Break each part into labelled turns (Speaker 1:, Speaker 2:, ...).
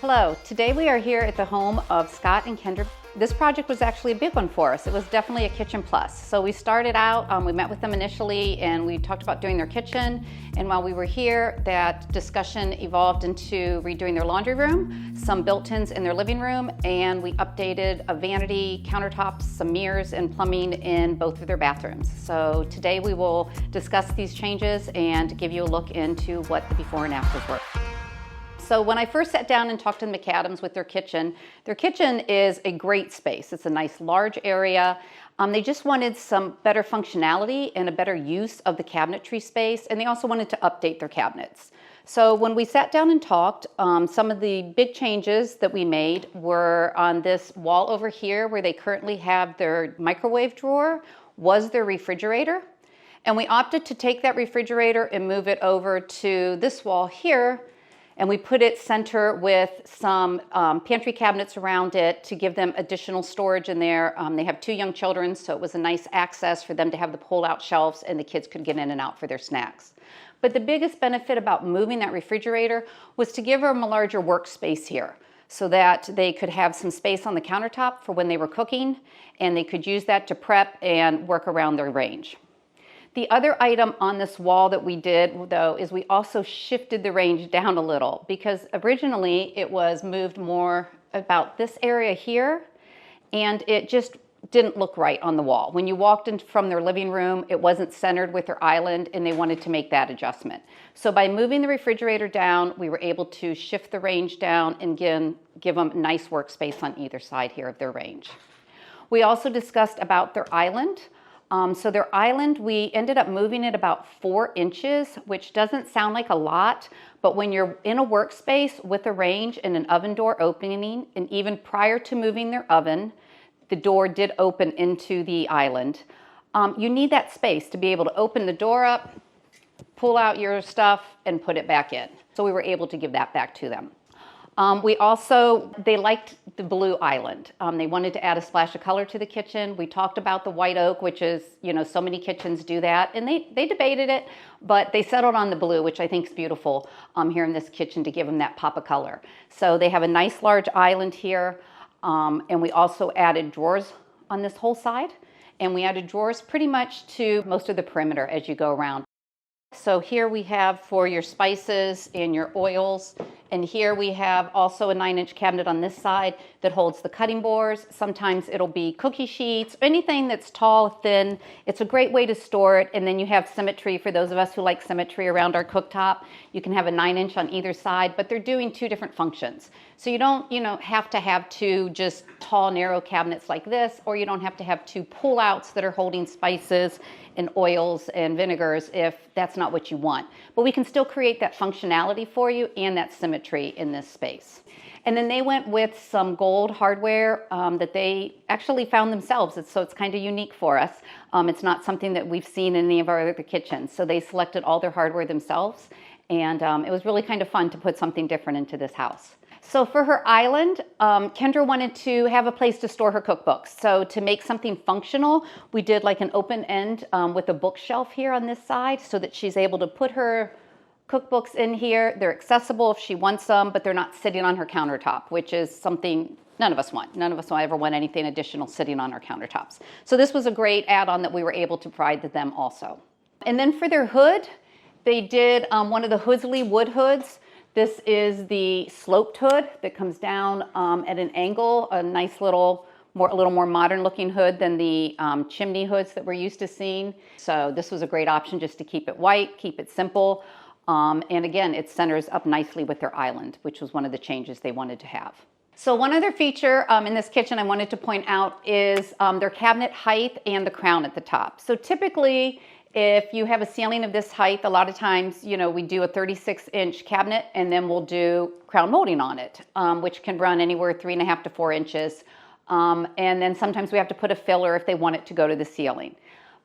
Speaker 1: Hello, today we are here at the home of Scott and Kendra. This project was actually a big one for us. It was definitely a kitchen plus. So we started out, we met with them initially and we talked about doing their kitchen. And while we were here, that discussion evolved into redoing their laundry room, some built-ins in their living room, and we updated a vanity, countertops, some mirrors, and plumbing in both of their bathrooms. So today we will discuss these changes and give you a look into what the before and afters were. So when I first sat down and talked to the McAdams with their kitchen is a great space. It's a nice large area. They just wanted some better functionality and a better use of the cabinetry space, and they also wanted to update their cabinets. So when we sat down and talked, some of the big changes that we made were on this wall over here where they currently have their microwave drawer was their refrigerator. And we opted to take that refrigerator and move it over to this wall here. And we put it center with some pantry cabinets around it to give them additional storage in there. They have 2 young children, so it was a nice access for them to have the pull-out shelves and the kids could get in and out for their snacks. But the biggest benefit about moving that refrigerator was to give them a larger workspace here so that they could have some space on the countertop for when they were cooking, and they could use that to prep and work around their range. The other item on this wall that we did, though, is we also shifted the range down a little because originally it was moved more about this area here, and it just didn't look right on the wall. When you walked in from their living room, it wasn't centered with their island, and they wanted to make that adjustment. So by moving the refrigerator down, we were able to shift the range down and again, give them nice workspace on either side here of their range. We also discussed about their island. So their island, we ended up moving it about 4 inches, which doesn't sound like a lot, but when you're in a workspace with a range and an oven door opening, and even prior to moving their oven, the door did open into the island. You need that space to be able to open the door up, pull out your stuff, and put it back in. So we were able to give that back to them. They liked the blue island. They wanted to add a splash of color to the kitchen. We talked about the white oak, which is, so many kitchens do that. And they debated it, but they settled on the blue, which I think is beautiful here in this kitchen to give them that pop of color. So they have a nice large island here. And we also added drawers on this whole side. And we added drawers pretty much to most of the perimeter as you go around. So here we have for your spices and your oils, and here we have also a 9-inch cabinet on this side that holds the cutting boards. Sometimes it'll be cookie sheets, anything that's tall, thin. It's a great way to store it, and then you have symmetry for those of us who like symmetry around our cooktop. You can have a 9-inch on either side, but they're doing 2 different functions. So you don't, have to have 2 just tall, narrow cabinets like this, or you don't have to have 2 pull-outs that are holding spices and oils and vinegars if that's not what you want. But we can still create that functionality for you and that symmetry in this space. And then they went with some gold hardware that they actually found themselves. So it's kind of unique for us. It's not something that we've seen in any of our other kitchens. So they selected all their hardware themselves. And it was really kind of fun to put something different into this house. So for her island, Kendra wanted to have a place to store her cookbooks. So to make something functional, we did like an open end with a bookshelf here on this side so that she's able to put her cookbooks in here. They're accessible if she wants them, but they're not sitting on her countertop, which is something none of us want. None of us will ever want anything additional sitting on our countertops. So this was a great add-on that we were able to provide to them also. And then for their hood, they did one of the Hoodsley wood hoods. This is the sloped hood that comes down at an angle, a nice a little more modern looking hood than the chimney hoods that we're used to seeing. So this was a great option just to keep it white, keep it simple. And again, it centers up nicely with their island, which was one of the changes they wanted to have. So one other feature in this kitchen I wanted to point out is their cabinet height and the crown at the top. So typically, if you have a ceiling of this height, a lot of times, we do a 36-inch cabinet and then we'll do crown molding on it, which can run anywhere 3.5 to 4 inches. And then sometimes we have to put a filler if they want it to go to the ceiling.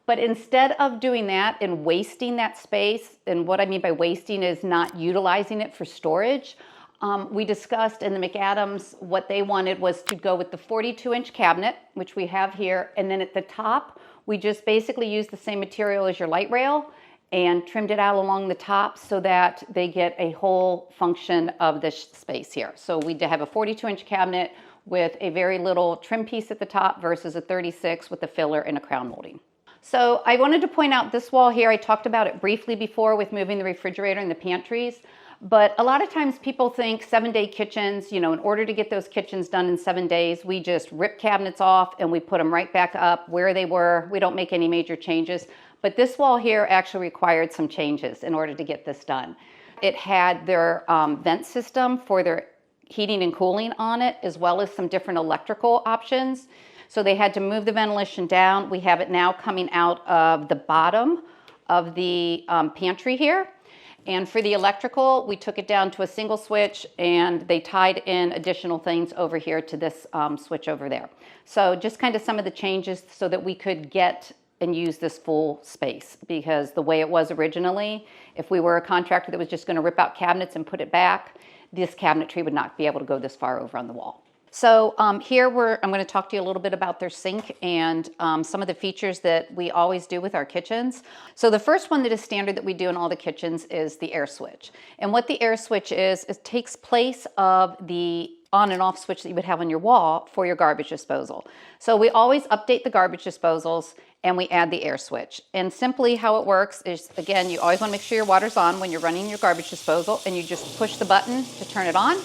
Speaker 1: But instead of doing that and wasting that space, and what I mean by wasting is not utilizing it for storage, we discussed in the McAdams what they wanted was to go with the 42-inch cabinet, which we have here, and then at the top, we just basically use the same material as your light rail and trimmed it out along the top so that they get a whole function of this space here. So we have a 42-inch cabinet with a very little trim piece at the top versus a 36 with a filler and a crown molding. So I wanted to point out this wall here. I talked about it briefly before with moving the refrigerator and the pantries, but a lot of times people think 7-day kitchens, you know, in order to get those kitchens done in 7 days, we just rip cabinets off and we put them right back up where they were. We don't make any major changes, but this wall here actually required some changes in order to get this done. It had their vent system for their heating and cooling on it, as well as some different electrical options. So they had to move the ventilation down. We have it now coming out of the bottom of the pantry here. And for the electrical, we took it down to a single switch and they tied in additional things over here to this switch over there. So just kind of some of the changes so that we could get and use this full space, because the way it was originally, if we were a contractor that was just going to rip out cabinets and put it back, this cabinetry would not be able to go this far over on the wall. So here I'm going to talk to you a little bit about their sink and some of the features that we always do with our kitchens. So the first one that is standard that we do in all the kitchens is the air switch. And what the air switch is, it takes place of the on and off switch that you would have on your wall for your garbage disposal. So we always update the garbage disposals and we add the air switch. And simply how it works is, again, you always want to make sure your water's on when you're running your garbage disposal, and you just push the button to turn it on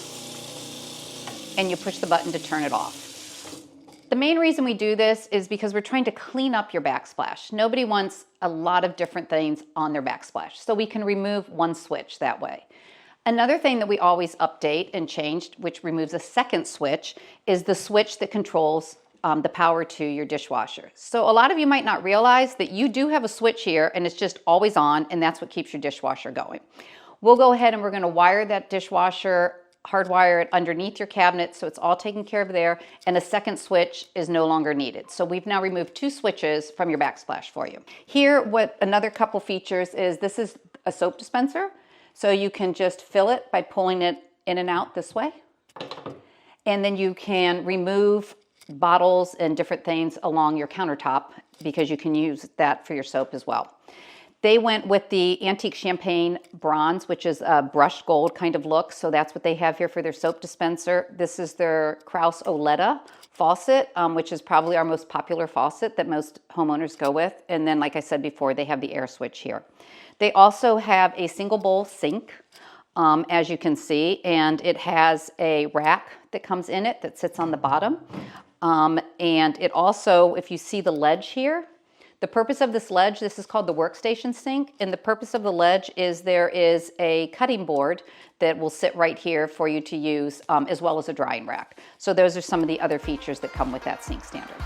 Speaker 1: and you push the button to turn it off. The main reason we do this is because we're trying to clean up your backsplash. Nobody wants a lot of different things on their backsplash, so we can remove one switch that way. Another thing that we always update and change, which removes a second switch, is the switch that controls the power to your dishwasher. So a lot of you might not realize that you do have a switch here and it's just always on, and that's what keeps your dishwasher going. We'll go ahead and we're going to wire that dishwasher, hardwire it underneath your cabinet so it's all taken care of there, and a second switch is no longer needed. So we've now removed 2 switches from your backsplash for you. Here, what another couple features is, this is a soap dispenser. So you can just fill it by pulling it in and out this way. And then you can remove bottles and different things along your countertop, because you can use that for your soap as well. They went with the antique champagne bronze, which is a brushed gold kind of look. So that's what they have here for their soap dispenser. This is their Kraus Oletta faucet, which is probably our most popular faucet that most homeowners go with. And then, like I said before, they have the air switch here. They also have a single bowl sink, as you can see, and it has a rack that comes in it that sits on the bottom. And it also, if you see the ledge here, the purpose of this ledge, this is called the workstation sink, and the purpose of the ledge is there is a cutting board that will sit right here for you to use, as well as a drying rack. So those are some of the other features that come with that sink standard.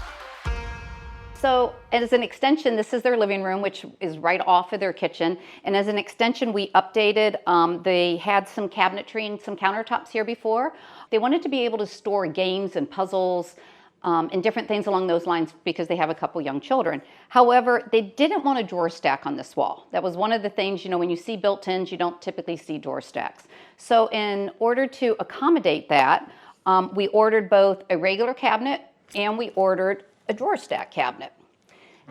Speaker 1: So as an extension, this is their living room, which is right off of their kitchen. And as an extension, we updated, they had some cabinetry and some countertops here before. They wanted to be able to store games and puzzles and different things along those lines, because they have a couple young children. However, they didn't want a drawer stack on this wall. That was one of the things, you know, when you see built-ins, you don't typically see drawer stacks. So in order to accommodate that, we ordered both a regular cabinet and we ordered a drawer stack cabinet.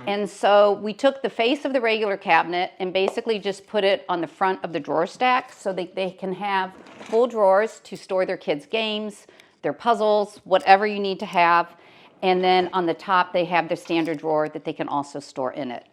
Speaker 1: And so we took the face of the regular cabinet and basically just put it on the front of the drawer stack so that they can have full drawers to store their kids' games, their puzzles, whatever you need to have. And then on the top, they have their standard drawer that they can also store in it.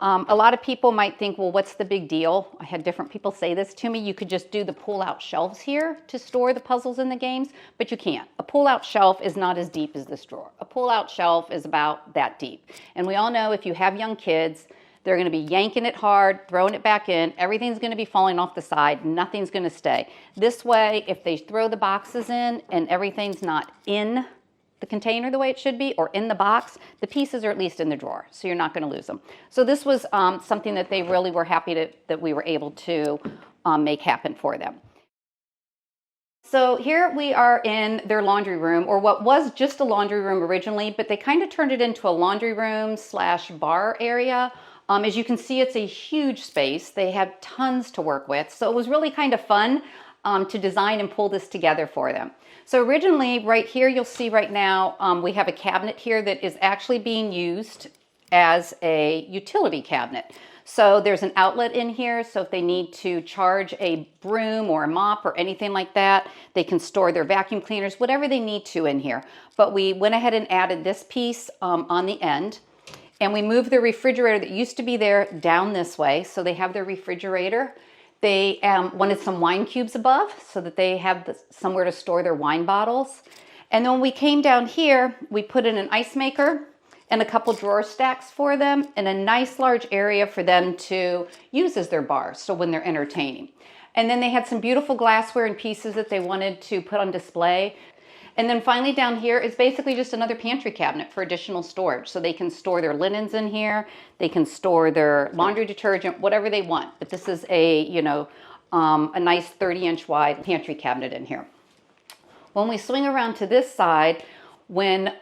Speaker 1: A lot of people might think, well, what's the big deal? I had different people say this to me. You could just do the pull-out shelves here to store the puzzles and the games, but you can't. A pull-out shelf is not as deep as this drawer. A pull-out shelf is about that deep. And we all know if you have young kids, they're going to be yanking it hard, throwing it back in. Everything's going to be falling off the side. Nothing's going to stay. This way, if they throw the boxes in and everything's not in the container the way it should be or in the box, the pieces are at least in the drawer, so you're not going to lose them. So this was something that they really were happy that we were able to make happen for them. So here we are in their laundry room, or what was just a laundry room originally, but they kind of turned it into a laundry room / bar area. As you can see, it's a huge space. They have tons to work with, so it was really kind of fun to design and pull this together for them. So originally, right here, you'll see right now, we have a cabinet here that is actually being used as a utility cabinet. So there's an outlet in here, so if they need to charge a broom or a mop or anything like that, they can store their vacuum cleaners, whatever they need to in here. But we went ahead and added this piece on the end, and we moved the refrigerator that used to be there down this way, so they have their refrigerator. They wanted some wine cubes above so that they have somewhere to store their wine bottles. And then when we came down here, we put in an ice maker and a couple drawer stacks for them and a nice large area for them to use as their bars, so when they're entertaining. And then they had some beautiful glassware and pieces that they wanted to put on display. And then finally down here is basically just another pantry cabinet for additional storage. So they can store their linens in here, they can store their laundry detergent, whatever they want. But this is a, a nice 30-inch wide pantry cabinet in here. When we swing around to this side, when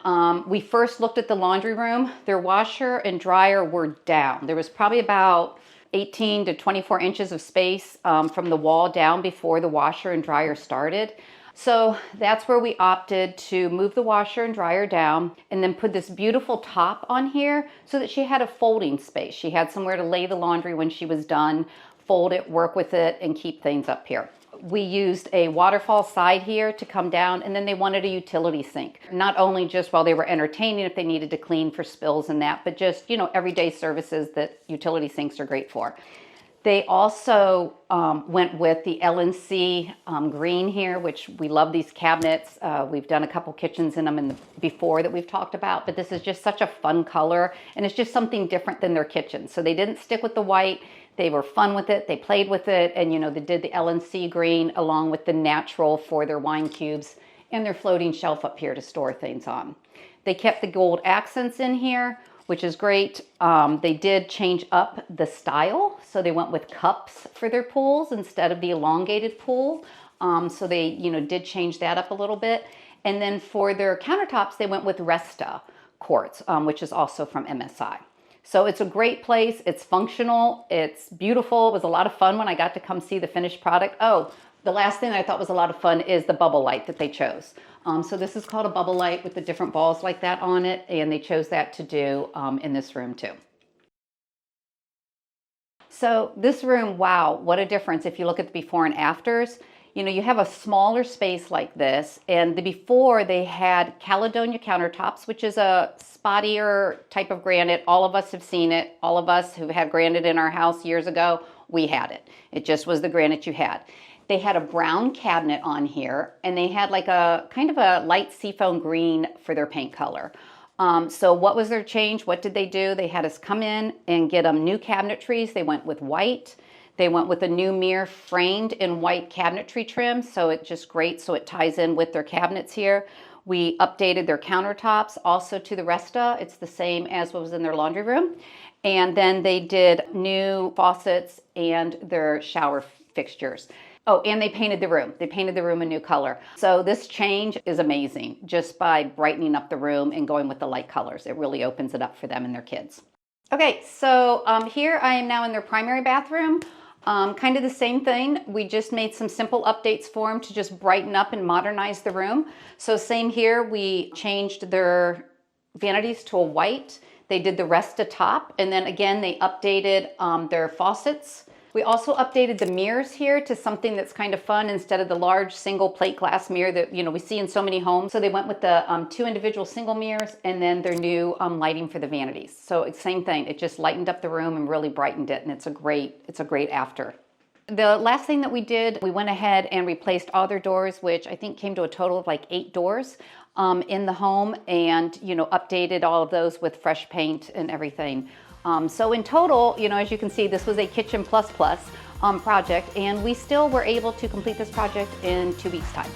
Speaker 1: we first looked at the laundry room, their washer and dryer were down. There was probably about 18 to 24 inches of space from the wall down before the washer and dryer started. So that's where we opted to move the washer and dryer down and then put this beautiful top on here so that she had a folding space. She had somewhere to lay the laundry when she was done, fold it, work with it, and keep things up here. We used a waterfall side here to come down, and then they wanted a utility sink. Not only just while they were entertaining if they needed to clean for spills and that, but just, everyday services that utility sinks are great for. They also went with the LNC green here, which we love these cabinets. We've done a couple kitchens in them before that we've talked about, but this is just such a fun color, and it's just something different than their kitchen. So they didn't stick with the white. They were fun with it. They played with it, and they did the LNC green along with the natural for their wine cubes and their floating shelf up here to store things on. They kept the gold accents in here, which is great. They did change up the style. So they went with cups for their pools instead of the elongated pool. So they, did change that up a little bit. And then for their countertops, they went with Resta quartz, which is also from MSI. So it's a great place. It's functional. It's beautiful. It was a lot of fun when I got to come see the finished product. Oh, the last thing I thought was a lot of fun is the bubble light that they chose. So this is called a bubble light with the different balls like that on it, and they chose that to do in this room too. So this room, wow, what a difference if you look at the before and afters. You have a smaller space like this, and the before they had Caledonia countertops, which is a spottier type of granite. All of us have seen it. All of us who had granite in our house years ago, we had it. It just was the granite you had. They had a brown cabinet on here, and they had like a kind of a light seafoam green for their paint color. So what was their change? What did they do? They had us come in and get them new cabinetries. They went with white. They went with a new mirror framed in white cabinetry trim, so it's just great. So it ties in with their cabinets here. We updated their countertops also to the Resta. It's the same as what was in their laundry room. And then they did new faucets and their shower fixtures. Oh, and they painted the room. They painted the room a new color. So this change is amazing just by brightening up the room and going with the light colors. It really opens it up for them and their kids. Okay, so here I am now in their primary bathroom. Kind of the same thing. We just made some simple updates for them to just brighten up and modernize the room. So same here, we changed their vanities to a white. They did the Resta top, and then again, they updated their faucets. We also updated the mirrors here to something that's kind of fun instead of the large single plate glass mirror that we see in so many homes. So they went with the 2 individual single mirrors and then their new lighting for the vanities. So it's same thing. It just lightened up the room and really brightened it, and it's a great after. The last thing that we did, we went ahead and replaced all their doors, which I think came to a total of like 8 doors in the home, and updated all of those with fresh paint and everything. So in total, as you can see, this was a Kitchen Plus Plus project, and we still were able to complete this project in 2 weeks' time.